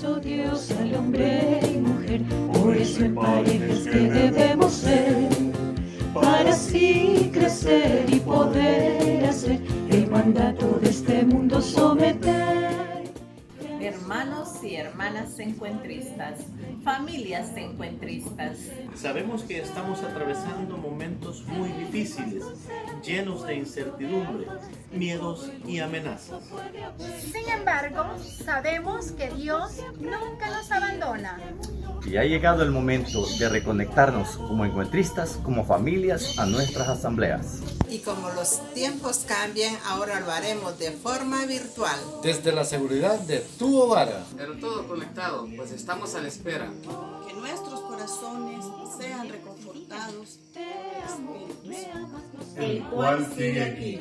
hizo Dios al hombre y mujer, por eso en parejas que debemos ser, para así crecer y poder hacer el mandato de este mundo someter. Hermanos y hermanas encuentristas, familias encuentristas. Sabemos que estamos atravesando momentos muy difíciles, llenos de incertidumbre, miedos y amenazas. Sin embargo, sabemos que Dios nunca nos abandona. Y ha llegado el momento de reconectarnos como encuentristas, como familias, a nuestras asambleas. Y como los tiempos cambian, ahora lo haremos de forma virtual. Desde la seguridad de tu hogar. Pero todo conectado, pues estamos a la espera. Que nuestros corazones sean reconfortados. El cual sigue aquí,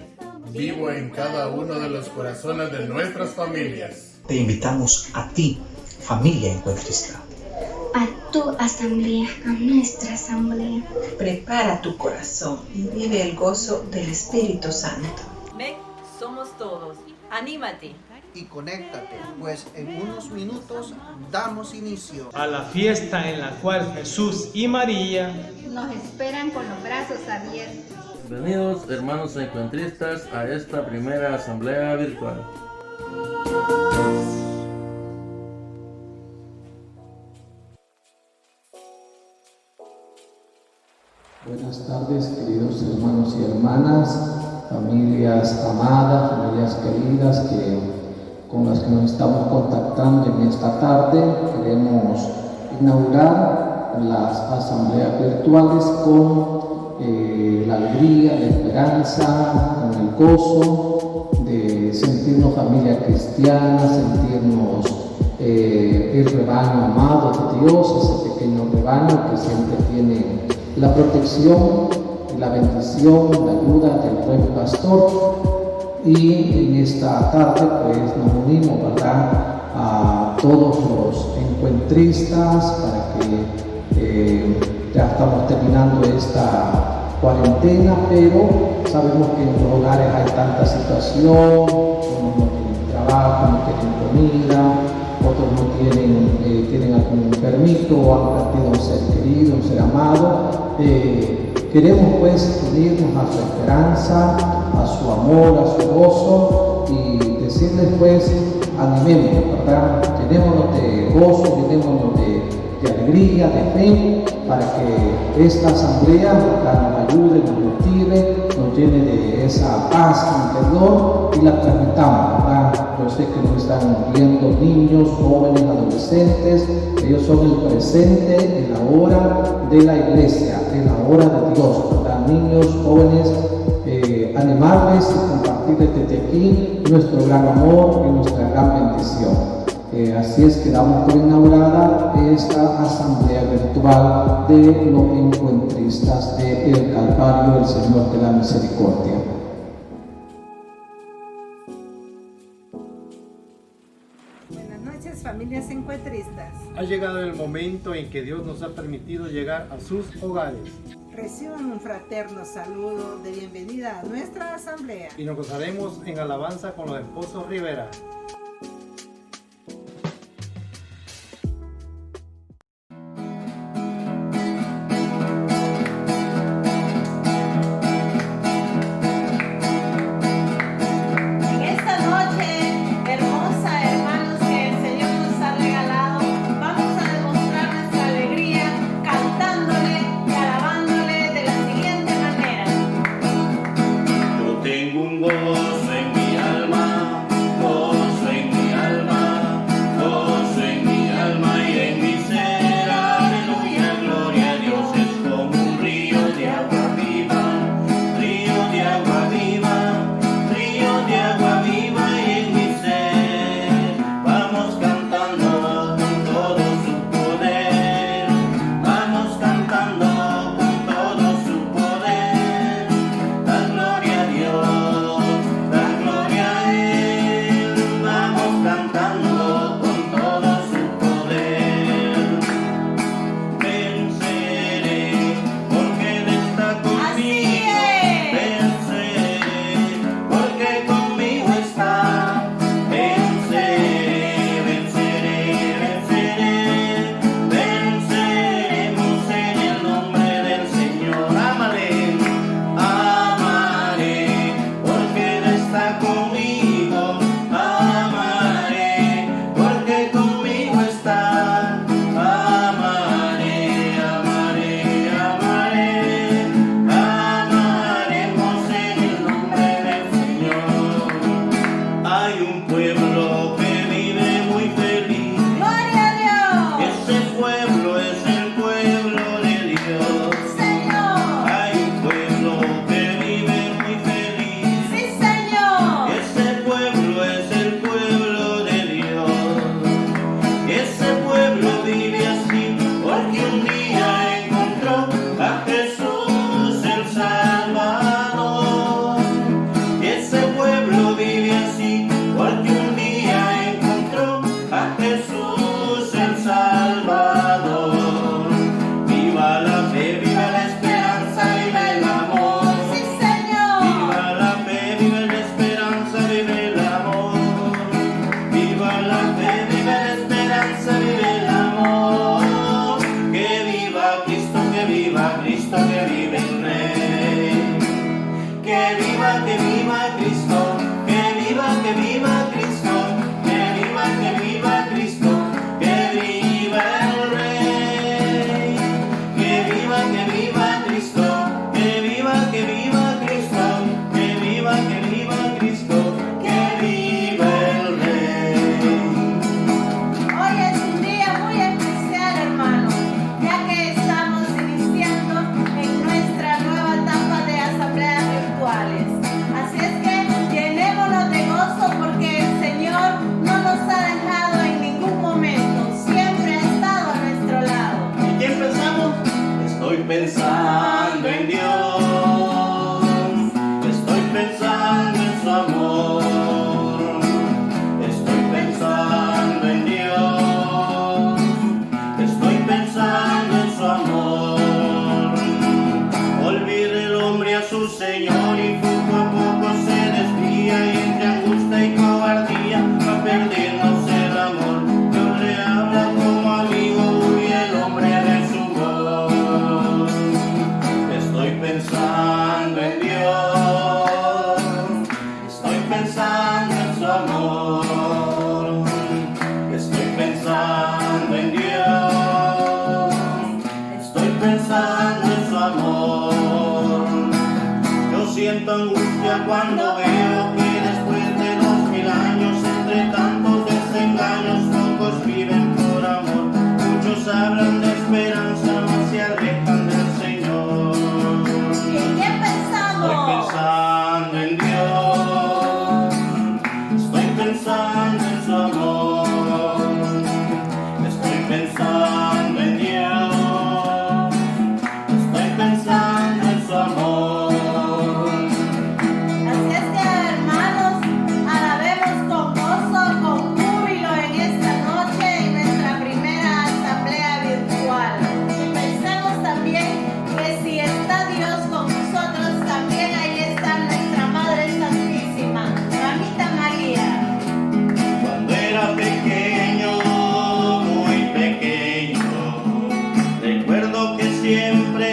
vivo en cada uno de los corazones de nuestras familias. Te invitamos a ti, familia encuentrista. A tu asamblea, a nuestra asamblea. Prepara tu corazón y vive el gozo del Espíritu Santo. Ven, somos todos. Anímate. Y conéctate, pues en unos minutos damos inicio a la fiesta en la cual Jesús y María nos esperan con los brazos abiertos. Bienvenidos, hermanos encuentristas, a esta primera asamblea virtual. Buenas tardes, queridos hermanos y hermanas, familias amadas, familias queridas con las que nos estamos contactando en esta tarde. Queremos inaugurar las asambleas virtuales con la alegría, la esperanza, con el gozo de sentirnos familia cristiana, sentirnos el rebaño amado de Dios, ese pequeño rebaño que siempre tiene la protección, la bendición, la ayuda del buen pastor. Y en esta tarde pues nos unimos, ¿verdad?, a todos los encuentristas para que ya estamos terminando esta cuarentena, pero sabemos que en los hogares hay tanta situación, unos no tienen trabajo, no tienen comida, otros no tienen algún permiso o han perdido un ser querido, un ser amado. Queremos pues unirnos a su esperanza, a su amor, a su gozo y decirles pues animémonos, ¿verdad? Llenémonos de gozo, llenémonos de alegría, de fe, para que esta asamblea, ¿verdad?, nos ayude, nos motive, nos llene de esa paz interior y la transmitamos, ¿verdad? Yo sé que nos están viendo niños, jóvenes, adolescentes. Ellos son el presente en la hora de la iglesia, en la hora de Dios, ¿verdad? Niños, jóvenes, animarles y compartirles desde aquí nuestro gran amor y nuestra gran bendición. Así es que damos por inaugurada esta asamblea virtual de los encuentristas de El Calvario del Señor de la Misericordia. Buenas noches, familias encuentristas. Ha llegado el momento en que Dios nos ha permitido llegar a sus hogares. Reciban un fraterno saludo de bienvenida a nuestra asamblea. Y nos gozaremos en alabanza con los esposos Rivera. Tengo un gozo en mi alma, gozo siento angustia cuando veo que después de 2000 años, entre tantos desengaños, pocos viven por amor. Muchos hablan de esperanza, mas se alejan del Señor. ¿Y en qué pensamos? Estoy pensando en Dios, estoy pensando en su amor, estoy pensando en Dios, estoy pensando en su amor. Así es que, hermanos, alabemos con gozo, con júbilo en esta noche, en nuestra primera asamblea virtual. Y pensemos también que si está Dios con nosotros, también ahí está nuestra Madre Santísima, Mamita María. Cuando era pequeño, muy pequeño, recuerdo que siempre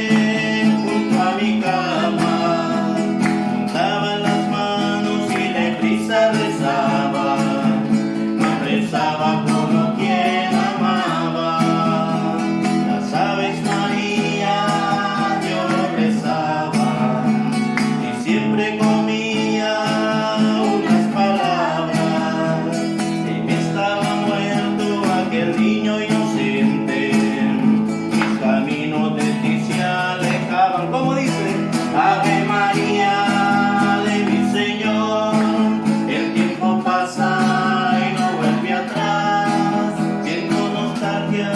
junto a mi cama juntaba las manos y deprisa rezaba, mas rezaba como quien amaba. Las Aves María yo rezaba y siempre comía unas palabras. Y me estaba muerto aquel niño inocente, mis caminos de ti se alejaban. Como dice, Ave María de mi Señor, el tiempo pasa y no vuelve atrás. Siento nostalgia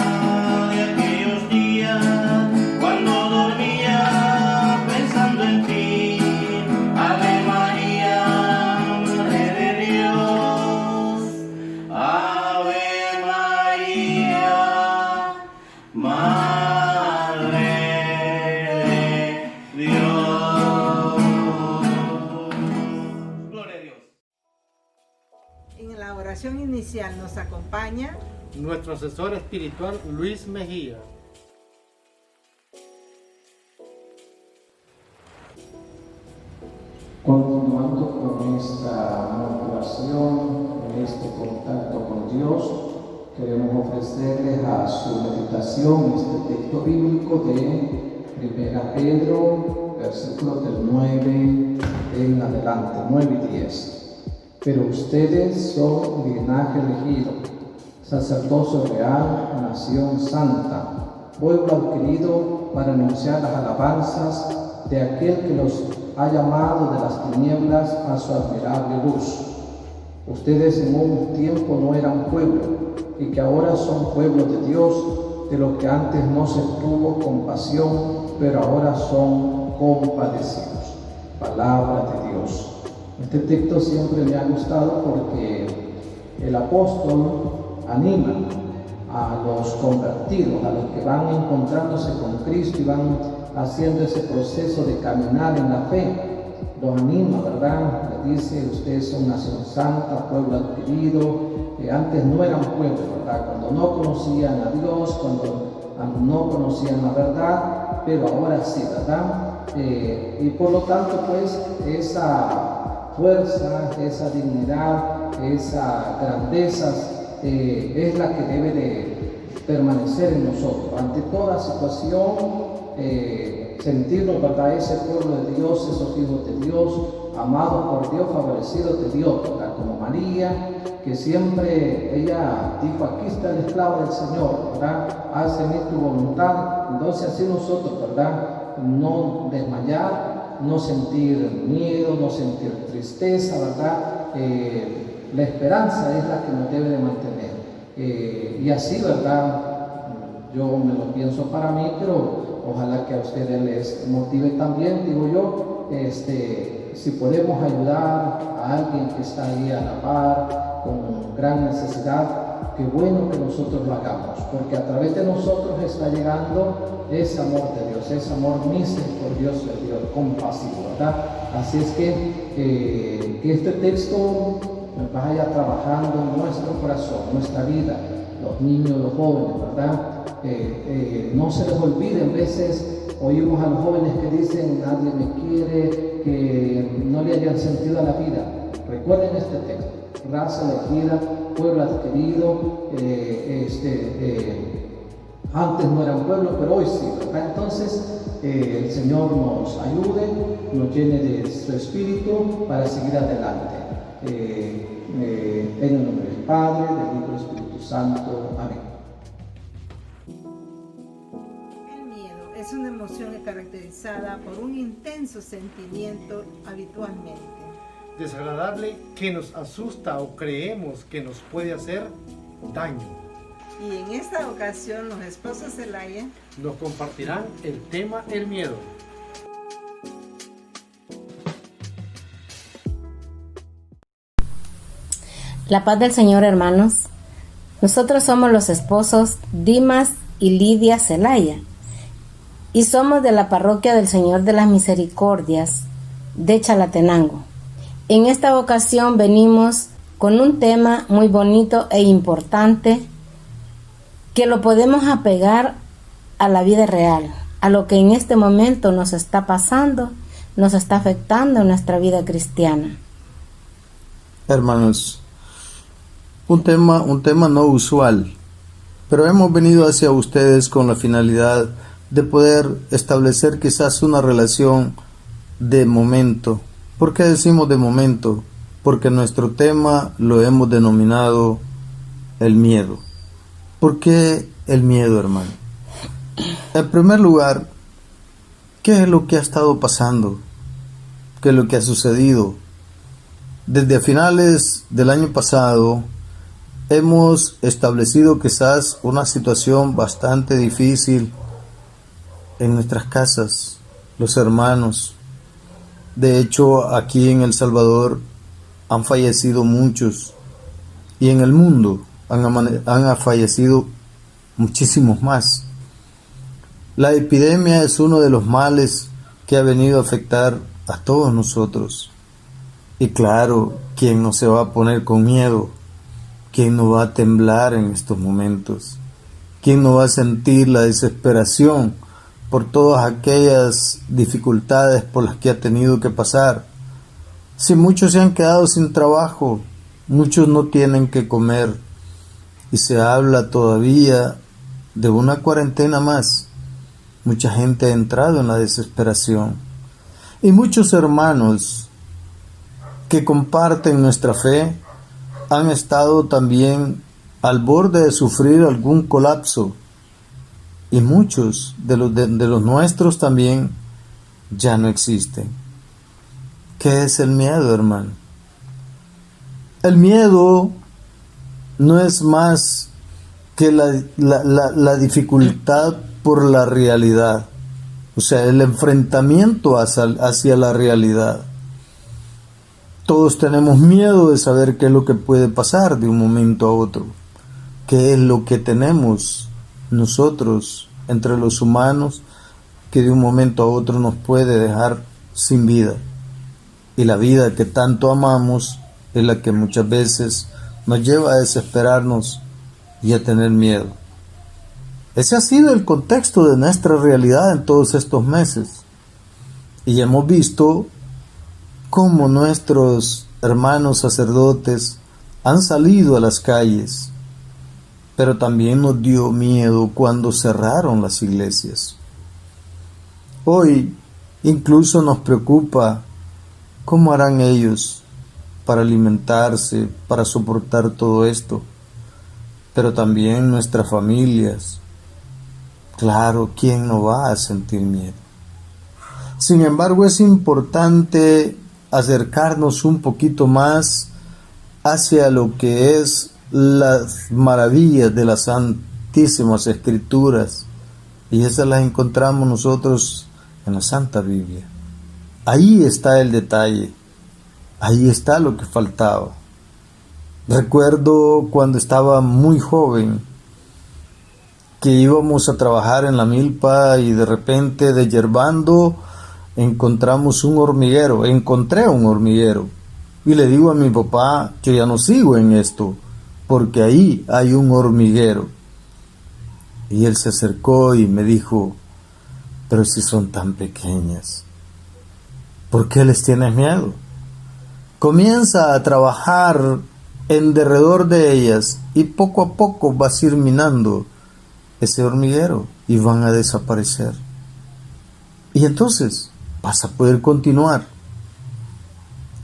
de aquellos días cuando dormía pensando en ti. Ave María, Madre de Dios. Ave María, Madre de Dios. Gloria a Dios. En la oración inicial nos acompaña Nuestro asesor espiritual Luis Mejía. Continuando con esta motivación, en este contacto con Dios, queremos ofrecerles a su meditación este texto bíblico de 1 Pedro, versículos del 9 en adelante, 9 y 10. Pero ustedes son linaje elegido, sacerdocio real, nación santa, pueblo adquirido para anunciar las alabanzas de aquel que los ha llamado de las tinieblas a su admirable luz. Ustedes en un tiempo no eran pueblo, y que ahora son pueblo de Dios, de los que antes no se tuvo compasión, pero ahora son compadecidos. Palabra de Dios. Este texto siempre me ha gustado porque el apóstol anima a los convertidos, a los que van encontrándose con Cristo y van haciendo ese proceso de caminar en la fe. Los anima, ¿verdad? Le dice, ustedes son nación santa, pueblo adquirido, que antes no eran pueblo, ¿verdad? Cuando no conocían a Dios, cuando no conocían la verdad, pero ahora sí, ¿verdad? Y por lo tanto, pues, esa fuerza, esa dignidad, esa grandeza es la que debe de permanecer en nosotros. Ante toda situación, sentirnos, ¿verdad? Ese pueblo de Dios, esos hijos de Dios, amados por Dios, favorecidos de Dios, ¿verdad? Como María, que siempre ella dijo, aquí está el esclavo del Señor, ¿verdad? Haz en mí tu voluntad. Entonces así nosotros, ¿verdad? No desmayar, no sentir miedo, no sentir tristeza, ¿verdad? La esperanza es la que nos debe de mantener. Y así, ¿verdad? Yo me lo pienso para mí, pero ojalá que a ustedes les motive también, digo yo, si podemos ayudar a alguien que está ahí a la par, con gran necesidad, qué bueno que nosotros lo hagamos, porque a través de nosotros está llegando ese amor de Dios, ese amor misericordioso de Dios, compasivo, ¿verdad? Así es que este texto vaya trabajando en nuestro corazón, nuestra vida, los niños, los jóvenes, ¿verdad? No se les olvide, a veces oímos a los jóvenes que dicen, nadie me quiere, que no le hayan sentido a la vida. Recuerden este texto, raza elegida, pueblo adquirido, Antes no era un pueblo, pero hoy sí, ¿verdad? Entonces, el Señor nos ayude, nos llene de su espíritu para seguir adelante. En el nombre del Padre, del Hijo y del Espíritu Santo. Amén. El miedo es una emoción caracterizada por un intenso sentimiento habitualmente desagradable que nos asusta o creemos que nos puede hacer daño. Y en esta ocasión los esposos Zelaya nos compartirán el tema el miedo. La paz del Señor, hermanos. Nosotros somos los esposos Dimas y Lidia Zelaya y somos de la parroquia del Señor de las Misericordias de Chalatenango. En esta ocasión venimos con un tema muy bonito e importante que lo podemos apegar a la vida real, a lo que en este momento nos está pasando, nos está afectando en nuestra vida cristiana. Hermanos, un tema no usual, pero hemos venido hacia ustedes con la finalidad de poder establecer quizás una relación de momento. ¿Por qué decimos de momento? Porque nuestro tema lo hemos denominado el miedo. ¿Por qué el miedo, hermano? En primer lugar, ¿qué es lo que ha estado pasando? ¿Qué es lo que ha sucedido? Desde finales del año pasado hemos establecido quizás una situación bastante difícil en nuestras casas, los hermanos. De hecho, aquí en El Salvador han fallecido muchos y en el mundo han fallecido muchísimos más. La epidemia es uno de los males que ha venido a afectar a todos nosotros. Y claro, ¿quién no se va a poner con miedo? ¿Quién no va a temblar en estos momentos? ¿Quién no va a sentir la desesperación por todas aquellas dificultades por las que ha tenido que pasar? Si muchos se han quedado sin trabajo, muchos no tienen que comer, y se habla todavía de una cuarentena más. Mucha gente ha entrado en la desesperación. Y muchos hermanos que comparten nuestra fe han estado también al borde de sufrir algún colapso. Y muchos de los nuestros también ya no existen. ¿Qué es el miedo, hermano? El miedo no es más que la dificultad por la realidad, o sea, el enfrentamiento hacia la realidad. Todos tenemos miedo de saber qué es lo que puede pasar de un momento a otro, qué es lo que tenemos nosotros entre los humanos que de un momento a otro nos puede dejar sin vida. Y la vida que tanto amamos es la que muchas veces nos lleva a desesperarnos y a tener miedo. Ese ha sido el contexto de nuestra realidad en todos estos meses. Y hemos visto cómo nuestros hermanos sacerdotes han salido a las calles, pero también nos dio miedo cuando cerraron las iglesias. Hoy incluso nos preocupa cómo harán ellos para alimentarse, para soportar todo esto, pero también nuestras familias. Claro, ¿quién no va a sentir miedo? Sin embargo, es importante acercarnos un poquito más hacia lo que es las maravillas de las Santísimas Escrituras, y esas las encontramos nosotros en la Santa Biblia. Ahí está el detalle, ahí está lo que faltaba. Recuerdo cuando estaba muy joven que íbamos a trabajar en la milpa y de repente, desyerbando, encontré un hormiguero y le digo a mi papá que ya no sigo en esto porque ahí hay un hormiguero. Y él se acercó y me dijo: pero si son tan pequeñas, ¿por qué les tienes miedo? Comienza a trabajar en derredor de ellas y poco a poco vas a ir minando ese hormiguero y van a desaparecer. Y entonces vas a poder continuar.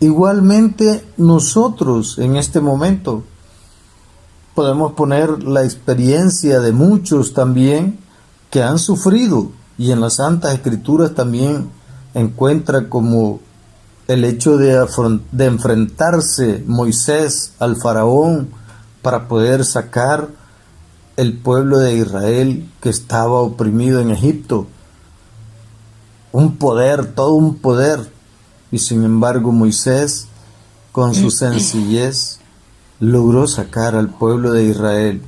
Igualmente nosotros en este momento podemos poner la experiencia de muchos también que han sufrido, y en las Santas Escrituras también encuentra como el hecho de enfrentarse Moisés al faraón para poder sacar el pueblo de Israel que estaba oprimido en Egipto. Un poder, todo un poder. Y sin embargo Moisés, con su sencillez, logró sacar al pueblo de Israel.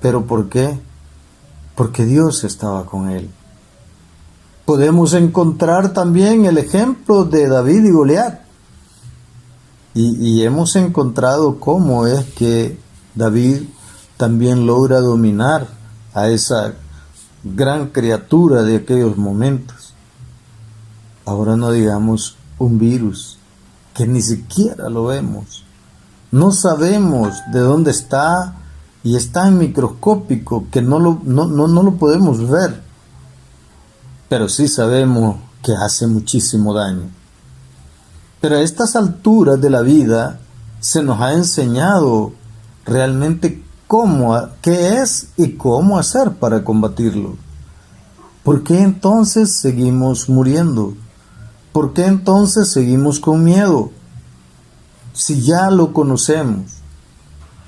¿Pero por qué? Porque Dios estaba con él. Podemos encontrar también el ejemplo de David y Goliat. Y hemos encontrado cómo es que David también logra dominar a esa gran criatura de aquellos momentos. Ahora no digamos un virus, que ni siquiera lo vemos. No sabemos de dónde está y está en microscópico, que no lo podemos ver. Pero sí sabemos que hace muchísimo daño. Pero a estas alturas de la vida se nos ha enseñado realmente qué es y cómo hacer para combatirlo. ¿Por qué entonces seguimos muriendo? ¿Por qué entonces seguimos con miedo? Si ya lo conocemos,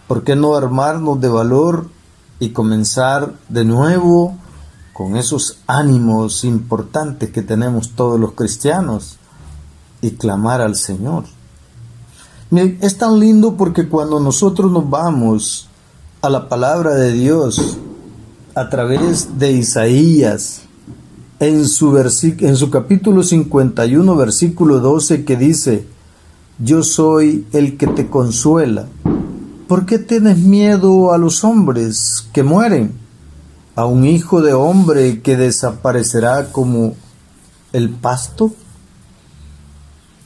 ¿por qué no armarnos de valor y comenzar de nuevo con esos ánimos importantes que tenemos todos los cristianos y clamar al Señor? Miren, es tan lindo porque cuando nosotros nos vamos a la palabra de Dios a través de Isaías, en su capítulo 51, versículo 12, que dice: yo soy el que te consuela. ¿Por qué tienes miedo a los hombres que mueren? ¿A un hijo de hombre que desaparecerá como el pasto?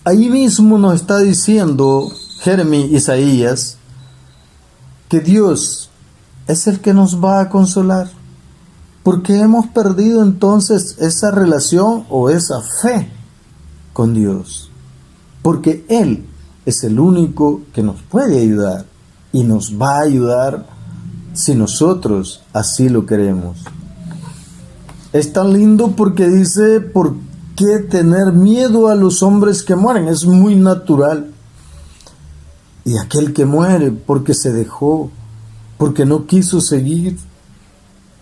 Ahí mismo nos está diciendo Isaías que Dios es el que nos va a consolar. Porque hemos perdido entonces esa relación o esa fe con Dios. Porque Él es el único que nos puede ayudar y nos va a ayudar si nosotros así lo queremos. Es tan lindo porque dice: ¿por qué tener miedo a los hombres que mueren? Es muy natural. Y aquel que muere porque se dejó, porque no quiso seguir.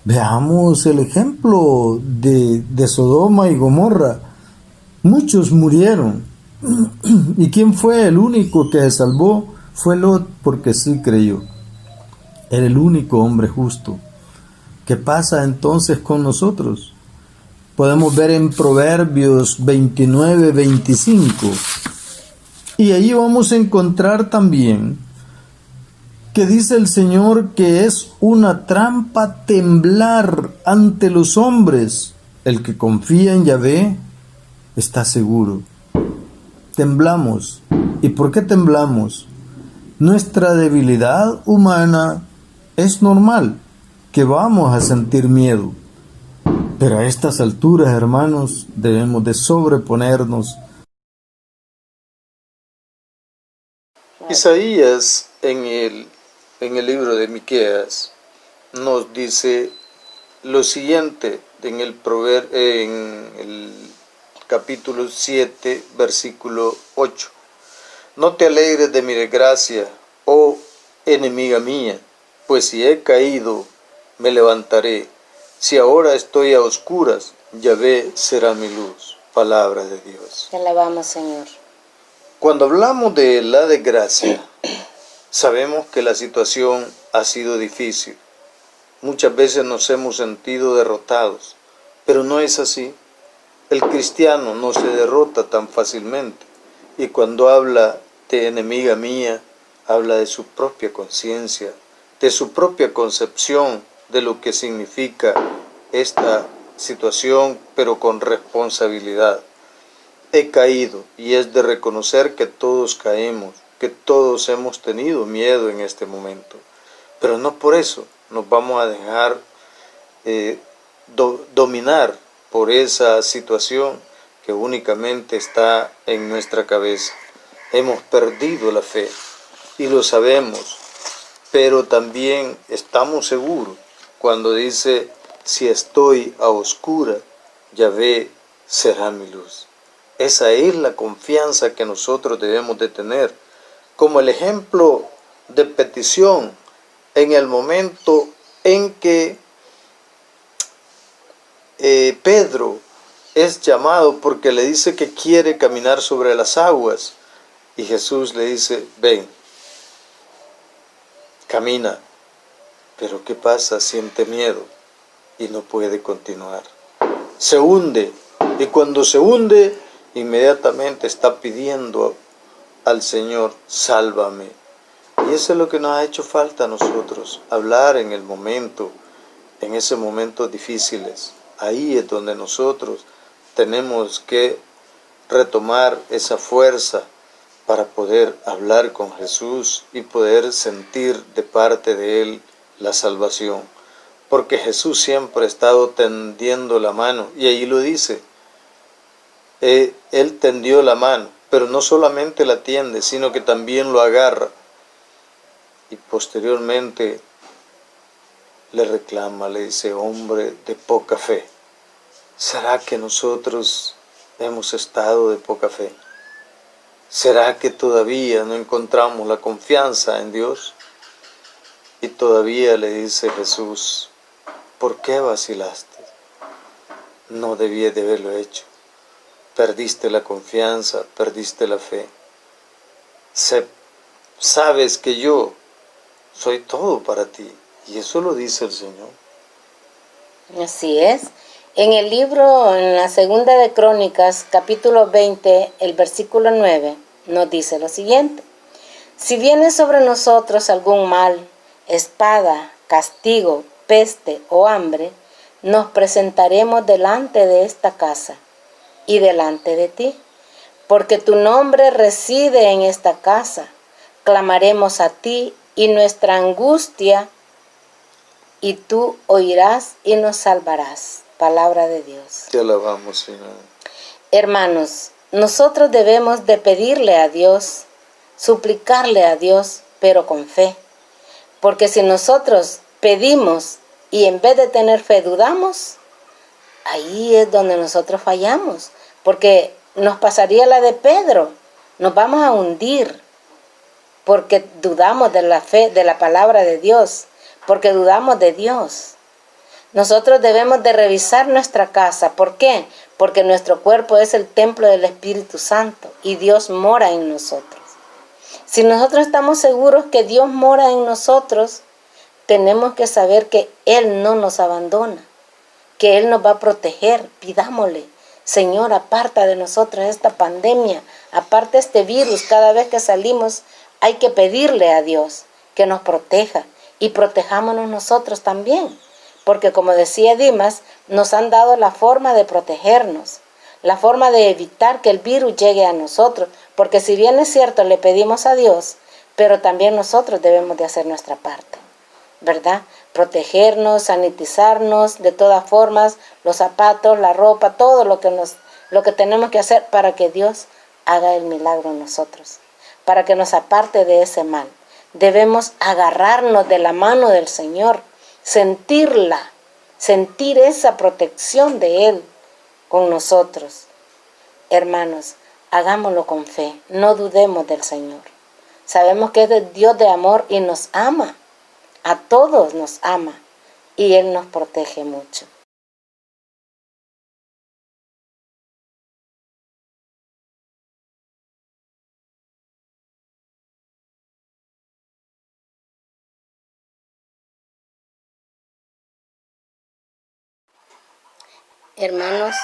Veamos el ejemplo de Sodoma y Gomorra. Muchos murieron. ¿Y quién fue el único que se salvó? Fue Lot, porque sí creyó. Era el único hombre justo. ¿Qué pasa entonces con nosotros? Podemos ver en Proverbios 29, 25. Y ahí vamos a encontrar también que dice el Señor que es una trampa temblar ante los hombres. El que confía en Yahvé está seguro. Temblamos. ¿Y por qué temblamos? Nuestra debilidad humana es normal, que vamos a sentir miedo. Pero a estas alturas, hermanos, debemos de sobreponernos. Isaías en el libro de Miqueas nos dice lo siguiente en el capítulo 7, versículo 8. No te alegres de mi desgracia, oh enemiga mía, pues si he caído, me levantaré. Si ahora estoy a oscuras, Yahvé será mi luz. Palabra de Dios. Te alabamos, Señor. Cuando hablamos de la desgracia, sabemos que la situación ha sido difícil. Muchas veces nos hemos sentido derrotados, pero no es así. El cristiano no se derrota tan fácilmente. Y cuando habla de enemiga mía, habla de su propia conciencia, de su propia concepción de lo que significa esta situación, pero con responsabilidad. He caído, y es de reconocer que todos caemos, que todos hemos tenido miedo en este momento, pero no por eso nos vamos a dejar dominar por esa situación que únicamente está en nuestra cabeza. Hemos perdido la fe y lo sabemos, pero también estamos seguros cuando dice, si estoy a oscura, Yahvé será mi luz. Esa es la confianza que nosotros debemos de tener como el ejemplo de petición en el momento en que Pedro es llamado porque le dice que quiere caminar sobre las aguas y Jesús le dice, ven, camina, pero ¿qué pasa? Siente miedo y no puede continuar. Se hunde y cuando se hunde inmediatamente está pidiendo al Señor, sálvame. Y eso es lo que nos ha hecho falta a nosotros, hablar en ese momento difíciles. Ahí es donde nosotros tenemos que retomar esa fuerza para poder hablar con Jesús y poder sentir de parte de Él la salvación. Porque Jesús siempre ha estado tendiendo la mano, y ahí lo dice, Él tendió la mano, pero no solamente la tiende, sino que también lo agarra. Y posteriormente le reclama, le dice, hombre de poca fe. ¿Será que nosotros hemos estado de poca fe? ¿Será que todavía no encontramos la confianza en Dios? Y todavía le dice Jesús, ¿por qué vacilaste? No debías de haberlo hecho. Perdiste la confianza, perdiste la fe. Sabes que yo soy todo para ti. Y eso lo dice el Señor. Así es. En el libro, en la segunda de Crónicas, capítulo 20, el versículo 9, nos dice lo siguiente. Si viene sobre nosotros algún mal, espada, castigo, peste o hambre, nos presentaremos delante de esta casa y delante de ti, porque tu nombre reside en esta casa. Clamaremos a ti y nuestra angustia, y tú oirás y nos salvarás. Palabra de Dios. Te alabamos, Señor. Hermanos, nosotros debemos de pedirle a Dios, suplicarle a Dios, pero con fe. Porque si nosotros pedimos y en vez de tener fe dudamos, ahí es donde nosotros fallamos. Porque nos pasaría la de Pedro, nos vamos a hundir. Porque dudamos de la fe, de la palabra de Dios, porque dudamos de Dios. Nosotros debemos de revisar nuestra casa. ¿Por qué? Porque nuestro cuerpo es el templo del Espíritu Santo y Dios mora en nosotros. Si nosotros estamos seguros que Dios mora en nosotros, tenemos que saber que Él no nos abandona, que Él nos va a proteger. Pidámosle, Señor, aparta de nosotros esta pandemia, aparta este virus. Cada vez que salimos hay que pedirle a Dios que nos proteja y protejámonos nosotros también. Porque como decía Dimas, nos han dado la forma de protegernos, la forma de evitar que el virus llegue a nosotros. Porque si bien es cierto, le pedimos a Dios, pero también nosotros debemos de hacer nuestra parte, ¿verdad? Protegernos, sanitizarnos, de todas formas, los zapatos, la ropa, todo lo que tenemos que hacer para que Dios haga el milagro en nosotros, para que nos aparte de ese mal. Debemos agarrarnos de la mano del Señor, sentirla, sentir esa protección de Él con nosotros. Hermanos, hagámoslo con fe, no dudemos del Señor. Sabemos que es el Dios de amor y nos ama, a todos nos ama y Él nos protege mucho. Hermanos,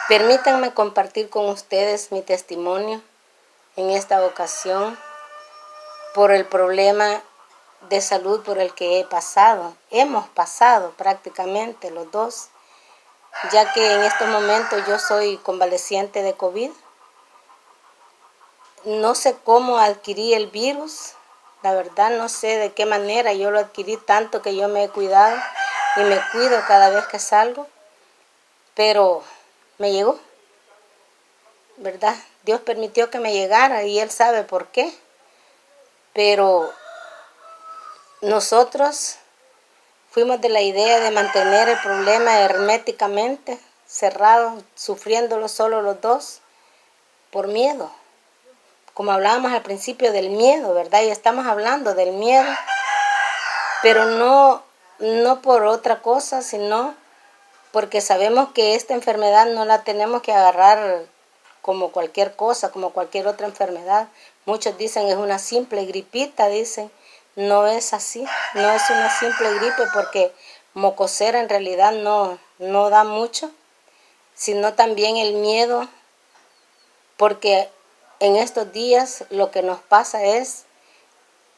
permítanme compartir con ustedes mi testimonio en esta ocasión por el problema de salud por el que he pasado. Hemos pasado prácticamente los dos, ya que en estos momentos yo soy convaleciente de COVID. No sé cómo adquirí el virus, la verdad no sé de qué manera yo lo adquirí, tanto que yo me he cuidado, y me cuido cada vez que salgo, pero me llegó, ¿verdad? Dios permitió que me llegara y Él sabe por qué, pero nosotros fuimos de la idea de mantener el problema herméticamente cerrado, sufriéndolo solo los dos, por miedo. Como hablábamos al principio del miedo, ¿verdad? Y estamos hablando del miedo, pero no por otra cosa, sino porque sabemos que esta enfermedad no la tenemos que agarrar como cualquier cosa, como cualquier otra enfermedad. Muchos dicen es una simple gripita, dicen. No es así, no es una simple gripe porque mocosera en realidad no da mucho, sino también el miedo, porque en estos días lo que nos pasa es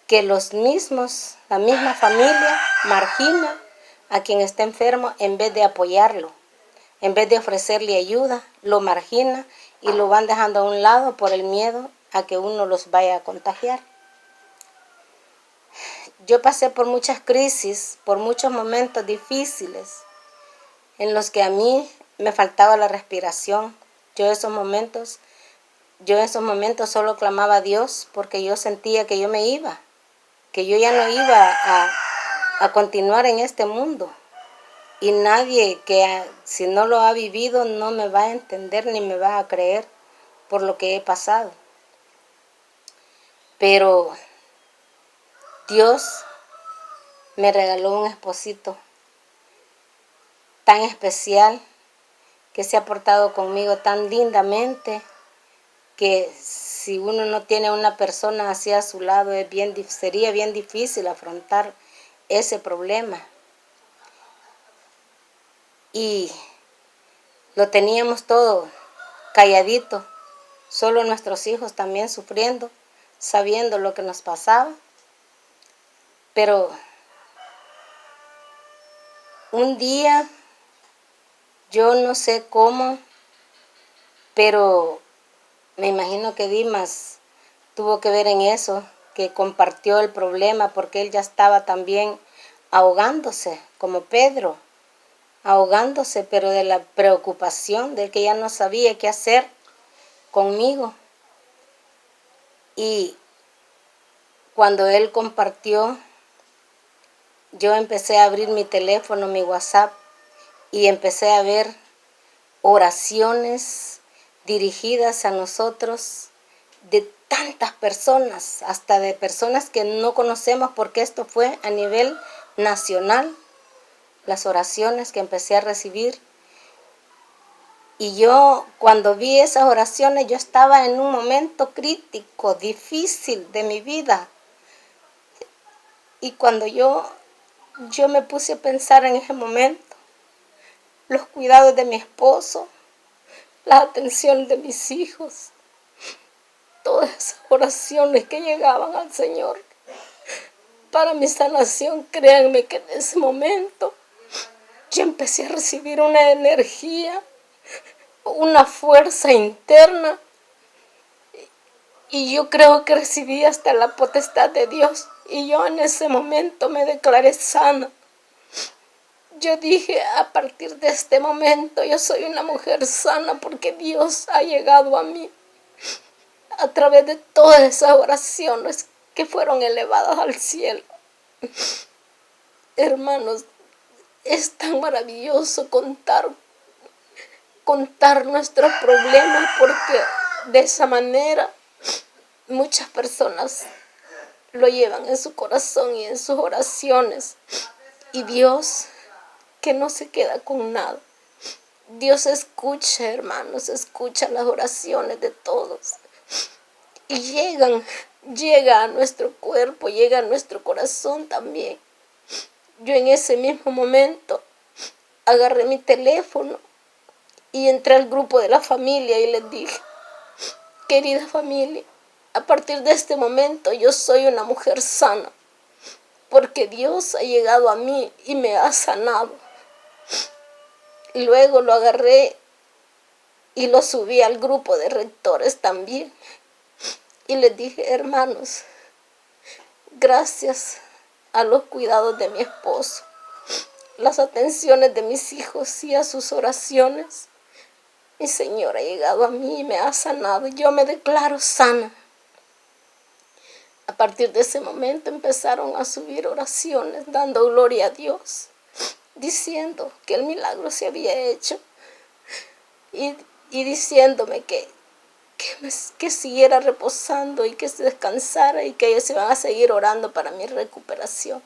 que la misma familia margina a quien está enfermo en vez de apoyarlo, en vez de ofrecerle ayuda, lo margina y lo van dejando a un lado por el miedo a que uno los vaya a contagiar. Yo pasé por muchas crisis, por muchos momentos difíciles en los que a mí me faltaba la respiración. Yo en esos momentos solo clamaba a Dios porque yo sentía que yo me iba, que yo ya no iba a continuar en este mundo. Y nadie que si no lo ha vivido no me va a entender ni me va a creer por lo que he pasado. Pero Dios me regaló un esposito tan especial que se ha portado conmigo tan lindamente que si uno no tiene una persona así a su lado sería bien difícil afrontar ese problema. Y lo teníamos todo calladito, solo nuestros hijos también sufriendo, sabiendo lo que nos pasaba. Pero un día, yo no sé cómo, pero me imagino que Dimas tuvo que ver en eso, que compartió el problema porque él ya estaba también ahogándose, como Pedro, ahogándose, pero de la preocupación, de que ya no sabía qué hacer conmigo. Y cuando él compartió, yo empecé a abrir mi teléfono, mi WhatsApp, y empecé a ver oraciones dirigidas a nosotros de tantas personas, hasta de personas que no conocemos, porque esto fue a nivel nacional, las oraciones que empecé a recibir. Y yo, cuando vi esas oraciones, yo estaba en un momento crítico, difícil de mi vida. Y cuando yo me puse a pensar en ese momento, los cuidados de mi esposo, la atención de mis hijos, todas esas oraciones que llegaban al Señor para mi sanación, créanme que en ese momento yo empecé a recibir una energía, una fuerza interna, y yo creo que recibí hasta la potestad de Dios, y yo en ese momento me declaré sana. Yo dije, a partir de este momento yo soy una mujer sana porque Dios ha llegado a mí a través de todas esas oraciones que fueron elevadas al cielo. Hermanos, es tan maravilloso contar nuestros problemas, porque de esa manera muchas personas lo llevan en su corazón y en sus oraciones. Y Dios, que no se queda con nada. Dios escucha, hermanos, escucha las oraciones de todos. Y llega a nuestro cuerpo, llega a nuestro corazón también. Yo en ese mismo momento agarré mi teléfono y entré al grupo de la familia y les dije, querida familia, a partir de este momento yo soy una mujer sana, porque Dios ha llegado a mí y me ha sanado. Y luego lo agarré y lo subí al grupo de rectores también. Y les dije, hermanos, gracias a los cuidados de mi esposo, las atenciones de mis hijos y a sus oraciones, mi Señor ha llegado a mí y me ha sanado. Yo me declaro sana. A partir de ese momento empezaron a subir oraciones, dando gloria a Dios, diciendo que el milagro se había hecho y diciéndome que siguiera reposando y que se descansara y que ellos iban a seguir orando para mi recuperación.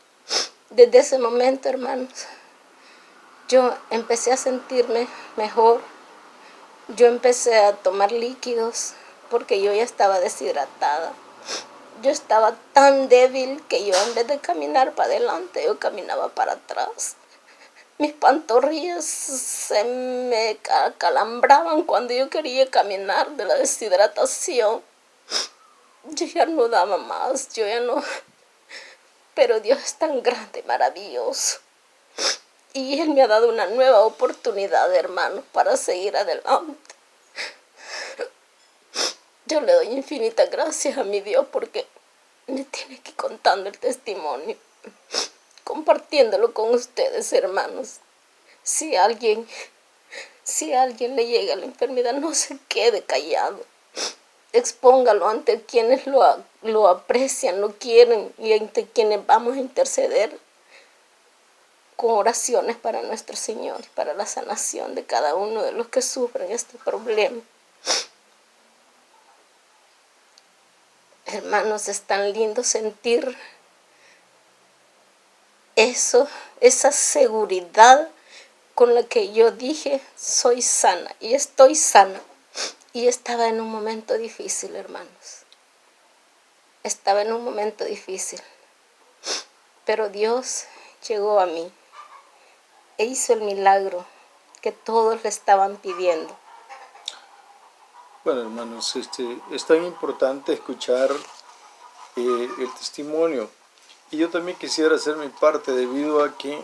Desde ese momento, hermanos, yo empecé a sentirme mejor. Yo empecé a tomar líquidos porque yo ya estaba deshidratada. Yo estaba tan débil que yo, en vez de caminar para adelante, yo caminaba para atrás. Mis pantorrillas se me calambraban cuando yo quería caminar de la deshidratación. Yo ya no daba más, yo ya no. Pero Dios es tan grande, maravilloso. Y Él me ha dado una nueva oportunidad, hermanos, para seguir adelante. Yo le doy infinitas gracias a mi Dios porque me tiene aquí contando el testimonio, compartiéndolo con ustedes, hermanos. Si a alguien le llega la enfermedad, no se quede callado. Expóngalo ante quienes lo aprecian, lo quieren y ante quienes vamos a interceder con oraciones para nuestro Señor y para la sanación de cada uno de los que sufren este problema. Hermanos, es tan lindo sentir eso, esa seguridad con la que yo dije, soy sana y estoy sana. Y estaba en un momento difícil, hermanos. Estaba en un momento difícil. Pero Dios llegó a mí e hizo el milagro que todos le estaban pidiendo. Bueno, hermanos, es tan importante escuchar el testimonio. Y yo también quisiera hacer mi parte debido a que,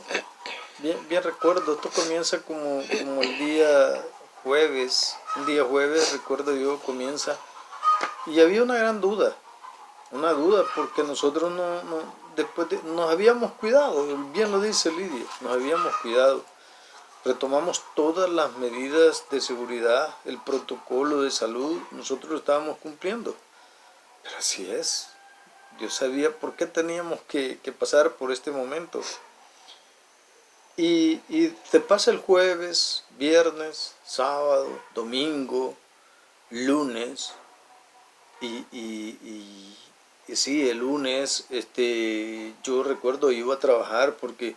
bien recuerdo, esto comienza como el día jueves. Un día jueves, recuerdo yo, comienza. Y había una gran duda. Una duda porque nosotros nos habíamos cuidado. Bien lo dice Lidia, nos habíamos cuidado. Retomamos todas las medidas de seguridad, el protocolo de salud, nosotros lo estábamos cumpliendo. Pero así es, Dios sabía por qué teníamos que pasar por este momento. Y te pasa el jueves, viernes, sábado, domingo, lunes, y sí, el lunes yo recuerdo iba a trabajar porque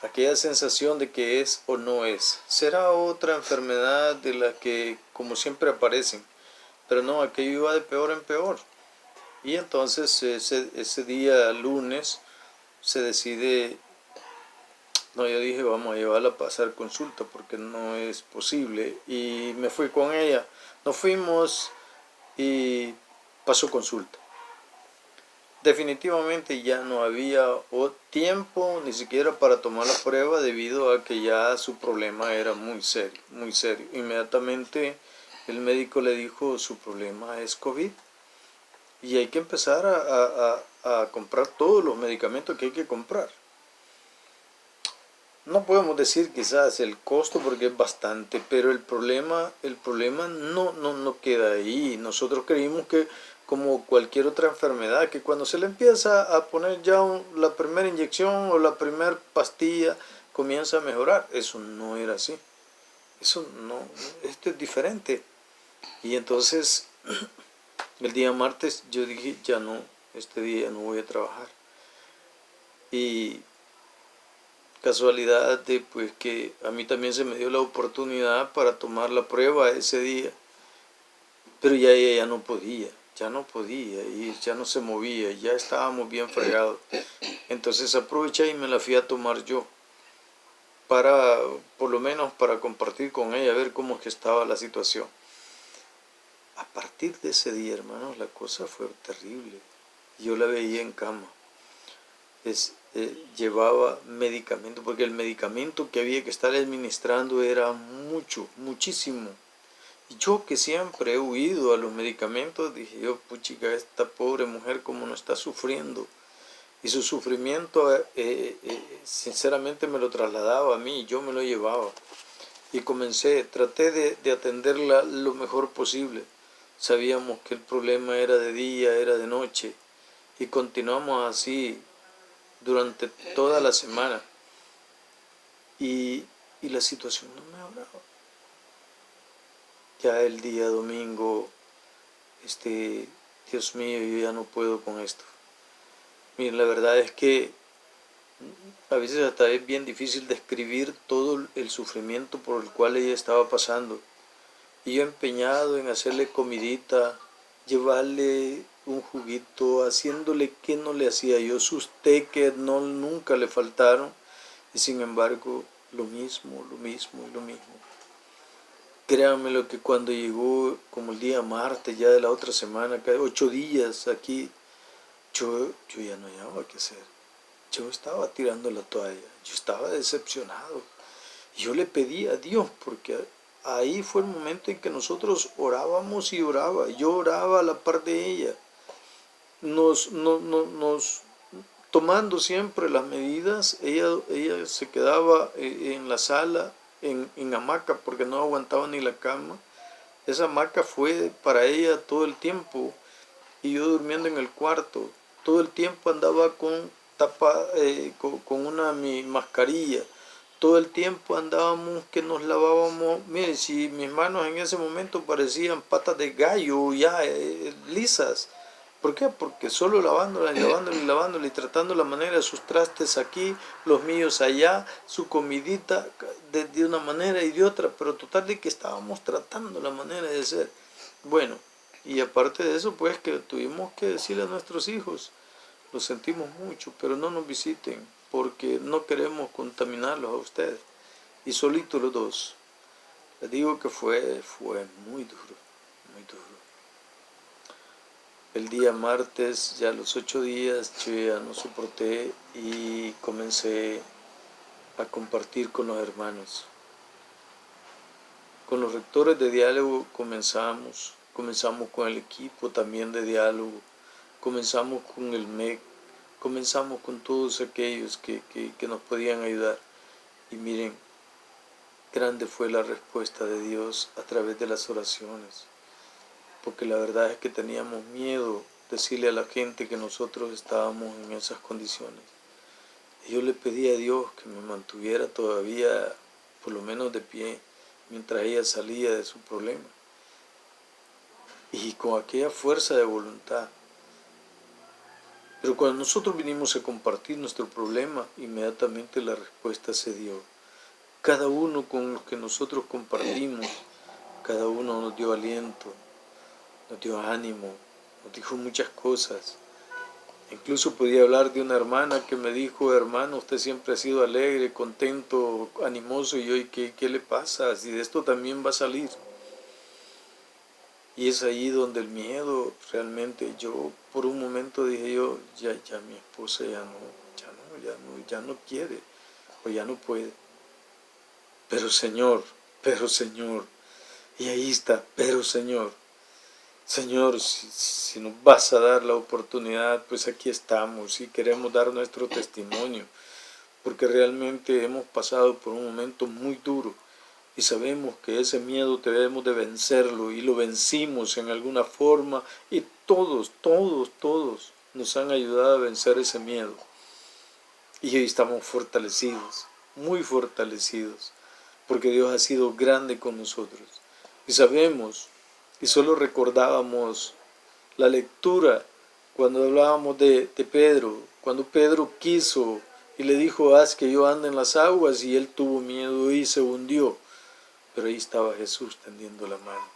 aquella sensación de que es o no es. Será otra enfermedad de las que como siempre aparecen, pero no, aquello iba de peor en peor. Y entonces ese día lunes se decide, no, yo dije vamos a llevarla a pasar consulta porque no es posible. Y me fui con ella, nos fuimos y pasó consulta. Definitivamente ya no había tiempo ni siquiera para tomar la prueba debido a que ya su problema era muy serio, muy serio. Inmediatamente el médico le dijo su problema es COVID y hay que empezar a comprar todos los medicamentos que hay que comprar. No podemos decir quizás el costo porque es bastante, pero el problema no queda ahí. Nosotros creímos que como cualquier otra enfermedad, que cuando se le empieza a poner ya la primera inyección o la primera pastilla, comienza a mejorar. Eso no era así. Eso no, esto es diferente. Y entonces, el día martes yo dije, ya no, este día no voy a trabajar. Y casualidad de pues que a mí también se me dio la oportunidad para tomar la prueba ese día. Pero ya ella ya no podía y ya no se movía, ya estábamos bien fregados. Entonces aproveché y me la fui a tomar yo, por lo menos para compartir con ella, a ver cómo es que estaba la situación. A partir de ese día, hermanos, la cosa fue terrible. Yo la veía en cama. Llevaba medicamento, porque el medicamento que había que estar administrando era muchísimo. Y yo que siempre he huido a los medicamentos, dije yo, puchica, esta pobre mujer cómo no está sufriendo. Y su sufrimiento, sinceramente, me lo trasladaba a mí, yo me lo llevaba. Y traté de atenderla lo mejor posible. Sabíamos que el problema era de día, era de noche. Y continuamos así durante toda la semana. Y la situación no mejoraba. Ya el día domingo, Dios mío, yo ya no puedo con esto. Miren, la verdad es que a veces hasta es bien difícil describir todo el sufrimiento por el cual ella estaba pasando. Y yo empeñado en hacerle comidita, llevarle un juguito, haciéndole que no le hacía yo, sus té que nunca le faltaron. Y sin embargo, lo mismo. Créanme lo que cuando llegó como el día martes ya de la otra semana, 8 días aquí, yo ya no hallaba qué hacer. Yo estaba tirando la toalla, yo estaba decepcionado. Yo le pedí a Dios, porque ahí fue el momento en que nosotros orábamos y oraba. Yo oraba a la par de ella, tomando siempre las medidas. Ella se quedaba en la sala, en hamaca, porque no aguantaba ni la cama. Esa hamaca fue para ella todo el tiempo, y yo durmiendo en el cuarto. Todo el tiempo andaba con mi mascarilla. Todo el tiempo andábamos que nos lavábamos. Mire, si mis manos en ese momento parecían patas de gallo ya lisas. ¿Por qué? Porque solo lavándola y tratando la manera de sus trastes aquí, los míos allá, su comidita de una manera y de otra, pero total de que estábamos tratando la manera de ser. Bueno, y aparte de eso, pues que tuvimos que decirle a nuestros hijos, lo sentimos mucho, pero no nos visiten, porque no queremos contaminarlos a ustedes. Y solitos los dos. Les digo que fue muy duro, muy duro. El día martes, ya los 8 días, yo ya no soporté y comencé a compartir con los hermanos. Con los rectores de diálogo comenzamos con el equipo también de diálogo, comenzamos con el MEC, comenzamos con todos aquellos que nos podían ayudar. Y miren, grande fue la respuesta de Dios a través de las oraciones, porque la verdad es que teníamos miedo decirle a la gente que nosotros estábamos en esas condiciones. Y yo le pedí a Dios que me mantuviera todavía, por lo menos de pie, mientras ella salía de su problema. Y con aquella fuerza de voluntad. Pero cuando nosotros vinimos a compartir nuestro problema, inmediatamente la respuesta se dio. Cada uno con los que nosotros compartimos, cada uno nos dio aliento, nos dio ánimo, nos dijo muchas cosas. Incluso podía hablar de una hermana que me dijo: hermano, usted siempre ha sido alegre, contento, animoso. Y yo, ¿y qué le pasa? Si de esto también va a salir. Y es ahí donde el miedo, realmente, yo por un momento dije yo, ya mi esposa ya no quiere, o ya no puede. Pero Señor, y ahí está, pero Señor, si nos vas a dar la oportunidad, pues aquí estamos y queremos dar nuestro testimonio, porque realmente hemos pasado por un momento muy duro y sabemos que ese miedo debemos de vencerlo, y lo vencimos en alguna forma, y todos nos han ayudado a vencer ese miedo. Y hoy estamos fortalecidos, muy fortalecidos, porque Dios ha sido grande con nosotros. Y sabemos, y solo recordábamos la lectura cuando hablábamos de Pedro, cuando Pedro quiso y le dijo: haz que yo ande en las aguas, y él tuvo miedo y se hundió. Pero ahí estaba Jesús tendiendo la mano.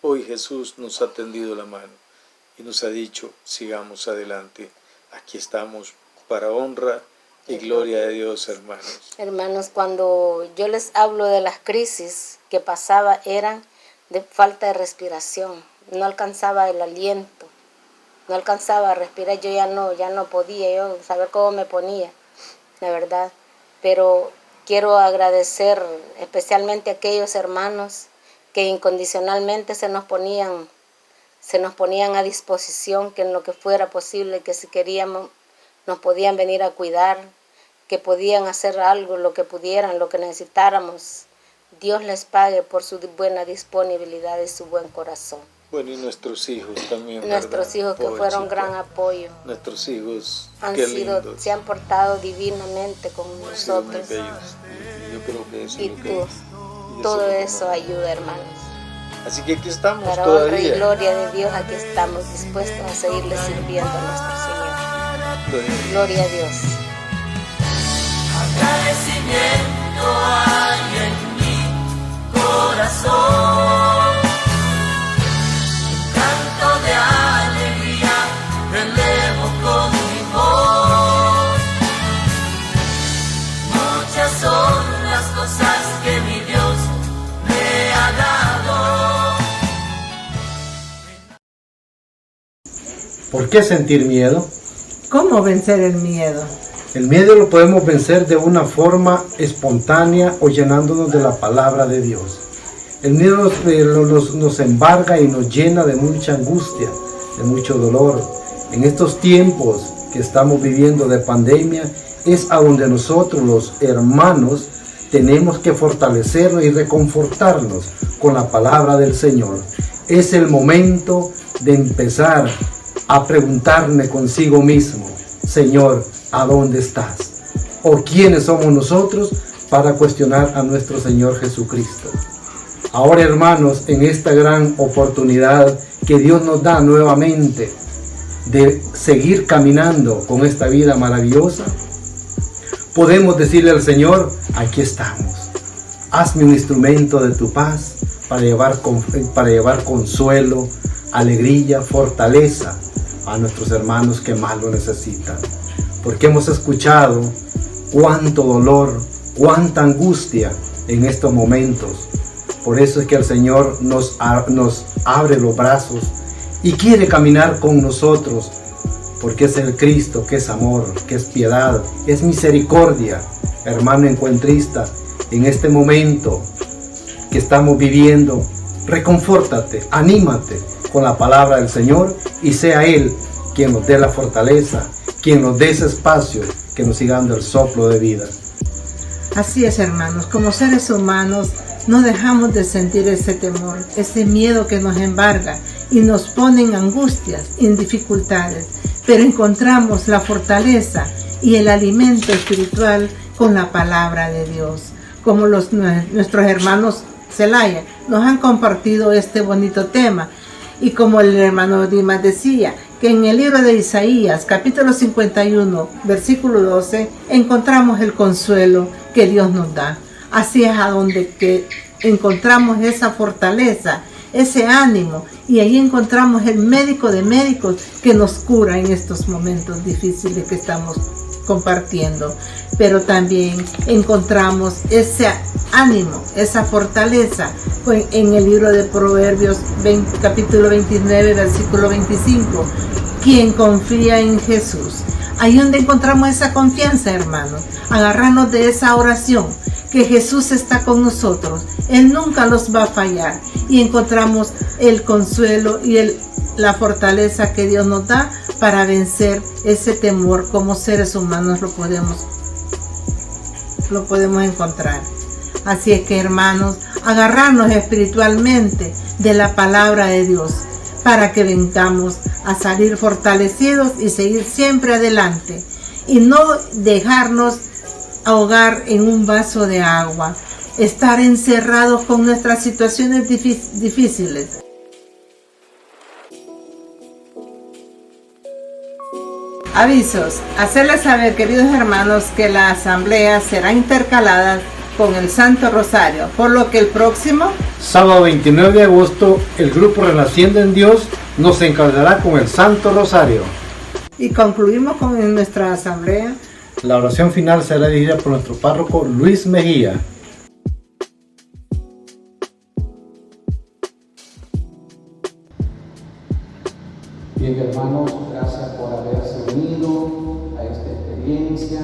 Hoy Jesús nos ha tendido la mano y nos ha dicho: sigamos adelante. Aquí estamos para honra y gloria de Dios, hermanos. Hermanos, cuando yo les hablo de las crisis que pasaba, eran de falta de respiración. No alcanzaba el aliento, no alcanzaba a respirar. Yo ya no podía yo saber cómo me ponía, la verdad. Pero quiero agradecer especialmente a aquellos hermanos que incondicionalmente se nos ponían a disposición, que en lo que fuera posible, que si queríamos nos podían venir a cuidar, que podían hacer algo, lo que pudieran, lo que necesitáramos. Dios les pague por su buena disponibilidad y su buen corazón. Bueno, y nuestros hijos también, nuestros hijos que fueron gran apoyo. Nuestros hijos, se han portado divinamente con nosotros. Yo creo que eso y es lo que todo eso ayuda, hermanos. Así que aquí estamos para todavía. Honra y gloria de Dios, aquí estamos dispuestos a seguirle sirviendo a nuestro Señor. Gloria a Dios. Agradecimiento hay en mi corazón, un canto de alegría elevo con mi voz. Muchas son las cosas que mi Dios me ha dado. ¿Por qué sentir miedo? ¿Cómo vencer el miedo? El miedo lo podemos vencer de una forma espontánea o llenándonos de la palabra de Dios. El miedo nos embarga y nos llena de mucha angustia, de mucho dolor. En estos tiempos que estamos viviendo de pandemia, es a donde nosotros los hermanos tenemos que fortalecernos y reconfortarnos con la palabra del Señor. Es el momento de empezar a preguntarme consigo mismo, Señor, ¿a dónde estás? ¿O quiénes somos nosotros para cuestionar a nuestro Señor Jesucristo? Ahora, hermanos, en esta gran oportunidad que Dios nos da nuevamente de seguir caminando con esta vida maravillosa, podemos decirle al Señor, aquí estamos. Hazme un instrumento de tu paz para llevar consuelo, alegría, fortaleza a nuestros hermanos que más lo necesitan. Porque hemos escuchado cuánto dolor, cuánta angustia en estos momentos. Por eso es que el Señor nos abre los brazos y quiere caminar con nosotros, porque es el Cristo que es amor, que es piedad, es misericordia. Hermano encuentrista, en este momento que estamos viviendo, reconfórtate, anímate con la palabra del Señor y sea Él quien nos dé la fortaleza, quien nos dé ese espacio, que nos siga dando el soplo de vida. Así es, hermanos, como seres humanos no dejamos de sentir ese temor, ese miedo que nos embarga y nos pone en angustias, en dificultades, pero encontramos la fortaleza y el alimento espiritual con la palabra de Dios, como nuestros hermanos Celaya nos han compartido este bonito tema. Y como el hermano Dimas decía, que en el libro de Isaías, capítulo 51, versículo 12, encontramos el consuelo que Dios nos da. Así es a donde que encontramos esa fortaleza, ese ánimo, y ahí encontramos el médico de médicos que nos cura en estos momentos difíciles que estamos compartiendo. Pero también encontramos ese ánimo, esa fortaleza en el libro de Proverbios, capítulo 29, versículo 25. Quien confía en Jesús. Ahí donde encontramos esa confianza, hermanos. Agarrarnos de esa oración, que Jesús está con nosotros. Él nunca los va a fallar. Y encontramos el consuelo y la fortaleza que Dios nos da para vencer ese temor. Como seres humanos lo podemos encontrar. Así es que, hermanos, agarrarnos espiritualmente de la palabra de Dios para que vengamos a salir fortalecidos y seguir siempre adelante y no dejarnos ahogar en un vaso de agua, estar encerrados con nuestras situaciones difíciles. Avisos. Hacerles saber, queridos hermanos, que la asamblea será intercalada con el Santo Rosario, por lo que el próximo sábado 29 de agosto el grupo Renaciendo en Dios nos encargará con el Santo Rosario. Y concluimos con nuestra asamblea. La oración final será dirigida por nuestro párroco Luis Mejía. Bien, hermanos, gracias por haberse unido a esta experiencia.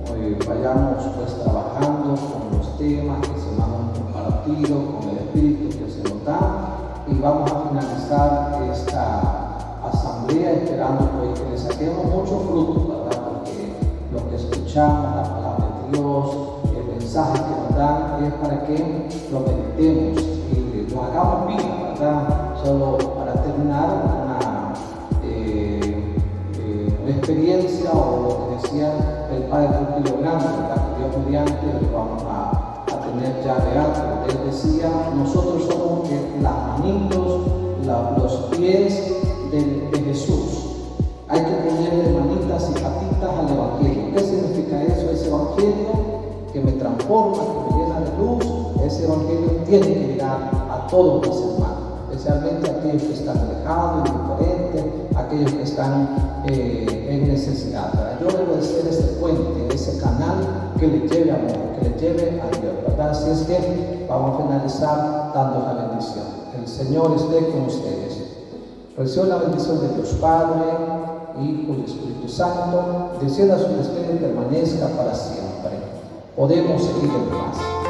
Hoy vayamos pues trabajando con los temas que se nos han compartido, con el espíritu que se nos da, y vamos a finalizar esta asamblea, esperando pues, que le saquemos mucho fruto, ¿verdad? Porque lo que escuchamos, la palabra de Dios, el mensaje que nos dan es para que lo meditemos y lo hagamos vida, ¿verdad? Solo para terminar una experiencia o lo que decía el padre Trujillo Grande, ¿verdad? Que Dios mediante lo vamos a tener ya real. Él decía, nosotros somos las manitos, los pies de Jesús. Hay que ponerle manitas y patitas al Evangelio. ¿Qué significa eso? Ese Evangelio que me transforma, que me llena de luz, ese Evangelio tiene que llegar a todos mis hermanos, especialmente a aquellos que están alejados, indiferentes, aquellos que están en necesidad. ¿Verdad? Yo debo de ser ese puente, ese canal que le lleve amor, que le lleve a Dios, ¿verdad? Así es que vamos a finalizar dando la bendición. El Señor esté con ustedes. Reciban la bendición de Dios Padre, Hijo y Espíritu Santo. Descienda su espíritu y permanezca para siempre. Podemos seguir en paz.